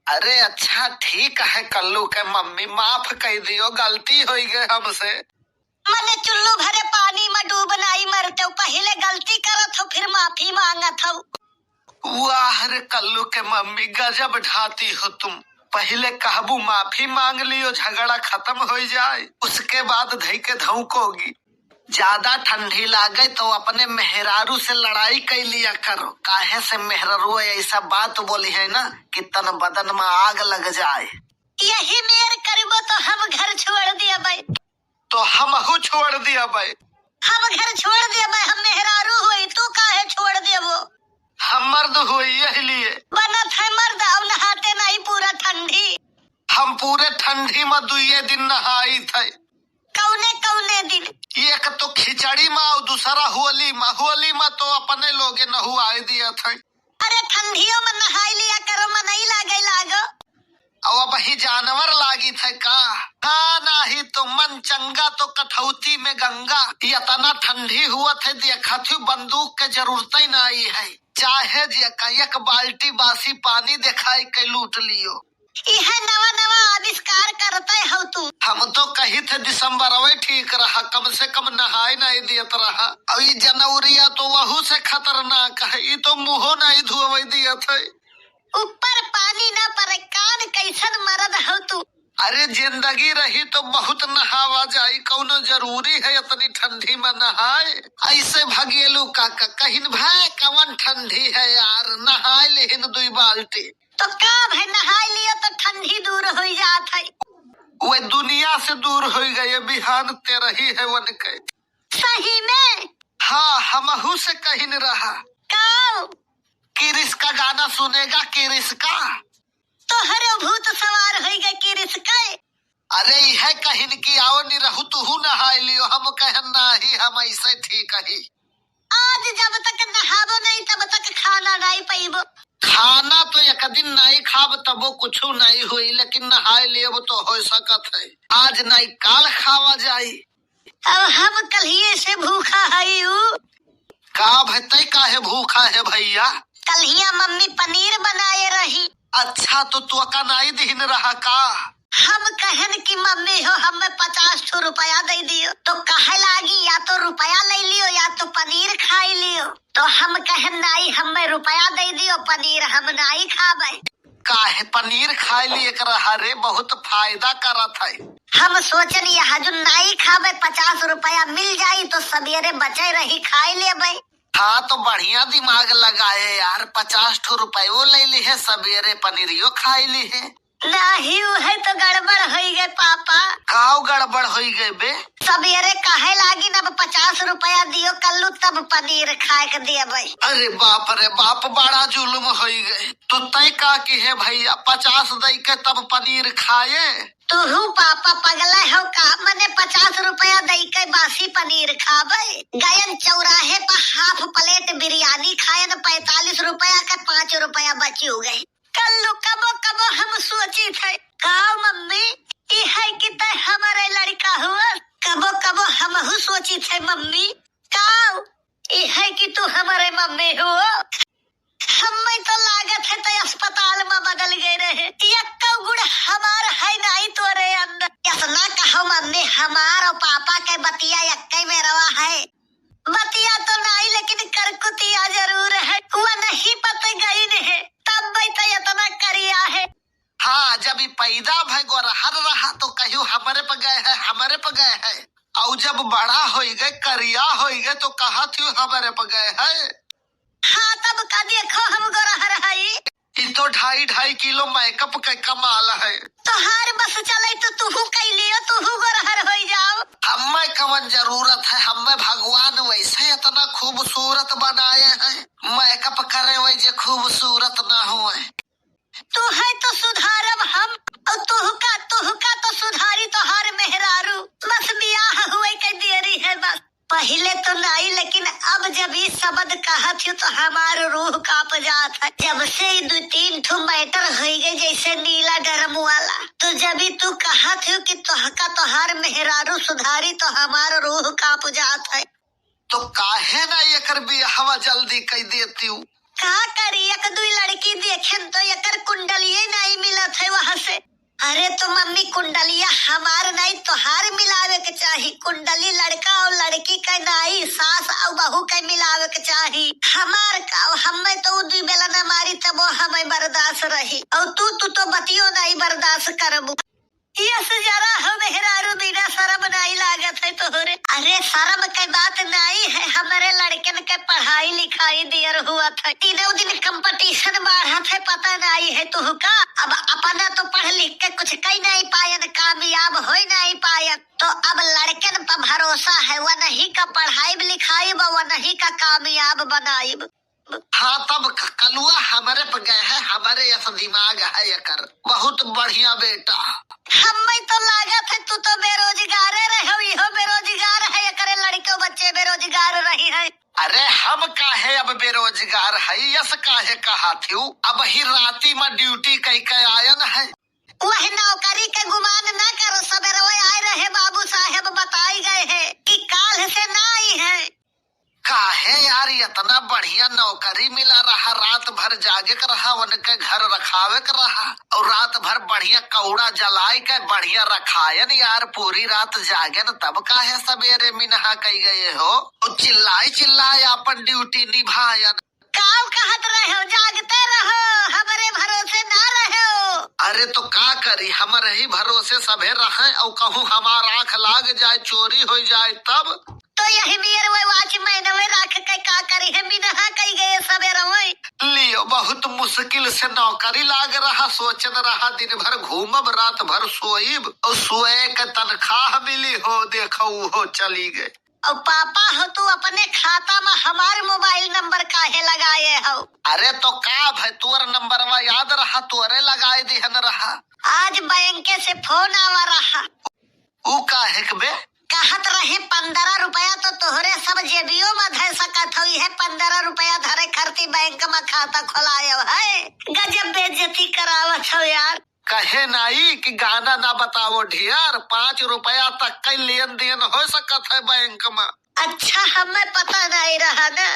अरे अच्छा ठीक है कल्लू के मम्मी, माफ कर दियो, गलती हो गई हमसे। मने चुल्लू भरे पानी में डूब नहीं मरते, पहले गलती करत हो फिर माफी मांगत हो। वाह रे कल्लू के मम्मी, गजब ढाती हो तुम। पहले कहबू माफी मांग लियो, झगड़ा खत्म हो जाए, उसके बाद धई के धौकोगी। ज्यादा ठंडी लागे तो अपने मेहरारू से लड़ाई कर लिया करो, काहे से मेहरारू ऐसा बात बोली है ना कि तन बदन में आग लग जाए। यही मेर करबो तो हम घर छोड़ दिया भाई। तो हम छोड़ दिया भाई। हम घर छोड़ दिया भाई, हम मेहरारू हुई, तू काहे छोड़ देबो? हम मर्द हुई यही लिए बनत है मर्द, अब नहाते नहीं पूरा ठंडी। हम पूरे ठंडी में 2 दिन नहाई थे। कौने कौने दिन? एक तो खिचड़ी में और दूसरा होली में। होली में तो अपने लोगे नहुआई दिया थे। अरे ठंडियों में नहाई लिया करो, में नहीं लागे लागो। अब वही जानवर लागी थे का? हाँ नहीं तो मन चंगा तो कठौती में गंगा। इतना ठंडी हुआ थे, देखा थी बंदूक के जरूरत ही नहीं है, चाहे एक बाल्टी बासी पानी दिखाई के लूट लियो। यह नवा नवा आविष्कार करते हो तू। हम तो कही थे दिसंबर अवे ठीक रहा, कम से कम नहाए नहीं दियत रहा। और जनवरिया तो वहू से खतरनाक है, ये तो मुँहो नहीं धोवे दिया थे। ऊपर पानी न पड़े, कान कैसन मरद हो तू। अरे जिंदगी रही तो बहुत नहावा जाई, कौनो जरूरी है इतनी ठंडी में नहाए? ऐसे भगेलू काका कहीं भाई कवन ठंडी है यार, नहाए लेकिन 2 बाल्टी। तो का भाई नहाए लियो तो ठंडी दूर हो जात है। वो दुनिया से दूर हो गए, बिहान ते रही है वन के। सही में? हाँ हमहू से कहीं न रहा। काओ? किरिस का गाना सुनेगा? किरिस का तो हरे भूत सवार हो गए किरिस का। अरे है कहीं की आओ नहीं रहू तू नहाए लियो, हम कहन नहीं, हम ऐसे ठीक ही। आज जब तक नहाबो नहीं तब तक खाना नहीं पाइबो। खाना तो एक दिन नहीं खाब तबो कुछ नहीं हुई, लेकिन नहाए लियो तो हो सकत है। आज नहीं काल खावा जाई। अब हम कलिए से भूखा है। का भते काहे भूखा है भैया? कलिया मम्मी पनीर बनाए रही। अच्छा तो तू का नहीं दिन रहा का? हम कहन की मम्मी हो हमें 50 रुपया दे दियो, तो कहे लागी या तो रुपया ले लियो या तो पनीर खाई लियो। तो हम कहन नहीं, हमें रुपया दे दियो, पनीर हम नहीं खाबे। काहे पनीर खाए लिए कर रे, बहुत फायदा करत है। हम सोचन यहाँ जो नहीं खाबे 50 रुपया मिल जाई तो सवेरे बचे रही खाई लेबे। हाँ तो बढ़िया दिमाग लगाए यार, 50 रुपये ले ली है, सवेरे पनीरियो खाई ली है। नहीं है तो गड़बड़ हो गए पापा। काव गड़बड़ हो गए बे? सवेरे कहे लागी न 50 रुपया दियो कल्लू तब पनीर खाए के दिए भाई। अरे बाप रे बाप, बड़ा जुल्म हो गए। तो तय का की है भैया, 50 दे के तब पनीर खाए? तू पापा पगला हो का? मने 50 रुपया दे के बासी पनीर खाबे? गयन चौराहे पर हाफ प्लेट बिरयानी खाए न 45 रुपया का 5 रुपया बची हो गए। कल्लू कबो कबो हम सोची थे का मम्मी ये है कि तय हमारे लड़का हुआ। कबो कबो हम सोची थे मम्मी का ये है कि तू हमारे मम्मी हो। हमें तो लागत है तो अस्पताल में बदल गए रहे। यक्का गुड़ हमार है नहीं तोरे अंदर। ऐसा कहो मम्मी, हमार और पापा के बतिया यक्का में रवा है। बतिया तो नहीं लेकिन करकुतिया जरूर है। वह नहीं पता गई नहीं तब तो इतना करिया है। हाँ जब पैदा भय गोरहर रहा तो कहियो हमारे पे गए है, हमारे पे गए है। और जब बड़ा हो गए, करिया हो गए तो कहा थी हमारे पे गए है। हाँ तब का देखो हम गोरहर है। ये तो 2.5 किलो मेकअप का कमाल है। तो हर बस चले तो तू कह लियो, तू गोरहर हो जाओ। हमें कवन जरूरत है, हमें भगवान वैसे इतना खूबसूरत बनाए हैं, मेकअप करे वैसे खूबसूरत ना हुए। तू है तो सुधारब हम, और तू का तो सुधारी तो हर मेहरारू। बस बियाह हुए के देरी है बस। पहले तो नहीं लेकिन अब जब ये शब्द कहा थी तो हमारे रूह कांप जात है। जब से 2-3 ठो मैटर हो गए जैसे नीला ड्रम वाला, तो जब तू कहा थी कि तोहका तो हर मेहरारू सुधारी तो हमारा रूह कांप जात है। तो काहे ना एकर बियाहवा जल्दी कह देती हूँ? का करी, 1-2 लड़की देखे तो एकर कुंडलिये नहीं मिलत अरे तो मम्मी कुंडलिया हमार नहीं तोहार मिलावे के चाही। कुंडली लड़का और लड़की का नहीं, सास और बहू के मिलावे के चाही। हमार का हमें तो दी बेला न मारी तब हमें बर्दाश्त रही, और तू तो बतियो नहीं बर्दाश्त करबू। यस जरा हो मेहरारू बिना शर्म नहीं लागत है तोहरे। अरे शर्म के बात नहीं है, हमारे लड़कन के पढ़ाई लिखाई देर हुआ था, तीनों दिन कंपटीशन बढ़ा थे, पता नहीं है तू का। अब अपना तो पढ़ लिख के कुछ कही नहीं पायन, कामयाब हो नहीं पायन, तो अब लड़कन पर भरोसा है, वह नहीं का पढ़ाई लिखाई वह नहीं का कामयाब बनाई। हाँ तब कलुआ हमारे पे गए है, हमारे ऐसा दिमाग है ये कर बहुत बढ़िया बेटा। हमें तो लागत है तू तो बेरोजगार रहे, हो बेरोजगार है, ये करे लड़के बच्चे बेरोजगार रही है। अरे हम काहे अब बेरोजगार है, यस काहे कहा थी, अब ही राती में ड्यूटी कई के आयन है। वह नौकरी के गुमान न करो, सवेरे आए रहे बाबू साहेब बताई गए है कि काल से ना आई है। काहे यार इतना बढ़िया नौकरी मिला रहा, रात भर जागे कर रहा, उनके घर रखावे कर रहा, और रात भर बढ़िया कौड़ा जलाए के बढ़िया रखायन यार, पूरी रात जागे न, तब काहे सवेरे मिनहा कही गए हो, और चिल्लाए अपन ड्यूटी निभायन। काव कहत रहे हो, जागते रहो, हमारे भरोसे ना रहो। अरे तो का करी, हमारे ही भरोसे सभे रहे, और कहूँ हमार आँख लाग जाए, चोरी हो जाए तब तो यही मेरे वॉचमैन रख के का करी है, बिना कही गए सवेरे लियो। बहुत मुश्किल से नौकरी लाग रहा, सोचन रहा दिन भर घूमब रात भर सोईब, और सोए के तनख्वाह मिली हो, देखो हो चली गए। और पापा हो तू अपने खाता में हमारे मोबाइल नंबर काहे लगाए हो? अरे तो का भाई तोर नंबर याद रहा, तोरे लगाए दिहन रहा। आज बैंक से फोन आवा रहा, ऊ काहे के बे? कहत रहे 15 रुपया तो तोहरे सब जेबियों में धर सकत हो, है 15 रुपया धरे खरती बैंक में खाता खोलाए है। गजब बेइज्जती करावत हो यार। कहे नहीं कि गाना ना बताओ ढियार, 5 रुपया तक का लेन देन हो सकत है बैंक में। अच्छा हमें पता नहीं रहा ना।